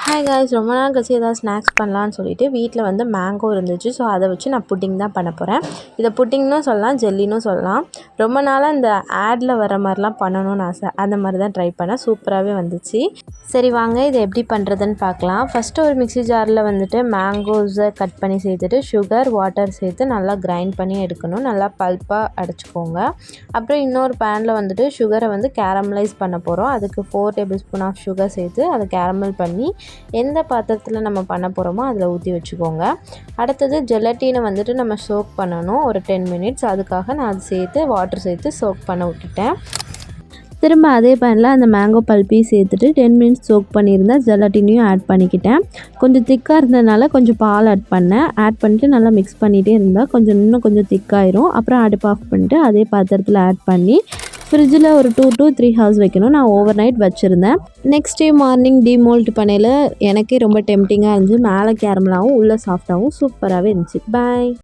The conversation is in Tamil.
ஹாய் காய்ஸ், ரொம்ப நாள் கழிச்சு ஏதாவது ஸ்நாக்ஸ் பண்ணலான்னு சொல்லிட்டு வீட்டில் வந்து மேங்கோ இருந்துச்சு. ஸோ அதை வச்சு நான் புட்டிங் தான் பண்ண போகிறேன். இதை புட்டிங்னும் சொல்லலாம், ஜெல்லினும் சொல்லலாம். ரொம்ப நாளாக இந்த ஆடில் வர மாதிரிலாம் பண்ணணும்னு ஆசை. அந்த மாதிரி தான் ட்ரை பண்ணேன். சூப்பராகவே வந்துச்சு. சரி வாங்க இதை எப்படி பண்ணுறதுன்னு பார்க்கலாம். ஃபஸ்ட்டு ஒரு மிக்ஸி ஜாரில் வந்துட்டு மேங்கோஸை கட் பண்ணி சேர்த்துட்டு சுகர், வாட்டர் சேர்த்து நல்லா கிரைண்ட் பண்ணி எடுக்கணும். நல்லா பல்ப்பாக அடைச்சிக்கோங்க. அப்புறம் இன்னொரு பேனில் வந்துட்டு சுகரை வந்து கேரமலைஸ் பண்ண போகிறோம். அதுக்கு 4 டேபிள் ஸ்பூன் ஆஃப் சுகர் சேர்த்து அதை கேரமல் பண்ணி எந்த பாத்திரத்தில் நம்ம பண்ண போகிறோமோ அதில் ஊற்றி வச்சுக்கோங்க. அடுத்தது ஜெலட்டினை வந்துட்டு நம்ம சோக் பண்ணணும் ஒரு 10 மினிட்ஸ். அதுக்காக நான் அது சேர்த்து வாட்டர் சேர்த்து சோக் பண்ண விட்டுட்டேன். திரும்ப அதே பேனில் அந்த மேங்கோ பல்ப்பையும் சேர்த்துட்டு 10 மினிட்ஸ் சோக் பண்ணியிருந்தேன். ஜெலட்டினையும் ஆட் பண்ணிக்கிட்டேன். கொஞ்சம் திக்காக இருந்ததுனால கொஞ்சம் பால் ஆட் பண்ணிட்டு நல்லா மிக்ஸ் பண்ணிகிட்டே இருந்தால் இன்னும் கொஞ்சம் திக்காயிரும். அப்புறம் அடுப்பு ஆஃப் பண்ணிவிட்டு அதே பாத்திரத்தில் ஆட் பண்ணி ஃப்ரிட்ஜில் ஒரு 2 to 3 ஹவர்ஸ் வைக்கணும். நான் ஓவர் நைட் வச்சுருந்தேன். நெக்ஸ்ட் டே மார்னிங் டீமோல்ட் பண்ணையில் எனக்கே ரொம்ப டெம்டிங்காக இருந்துச்சு. மேலே கேரமலாகவும் உள்ளே சாஃப்டாகவும் சூப்பராகவே இருந்துச்சு. பாய்.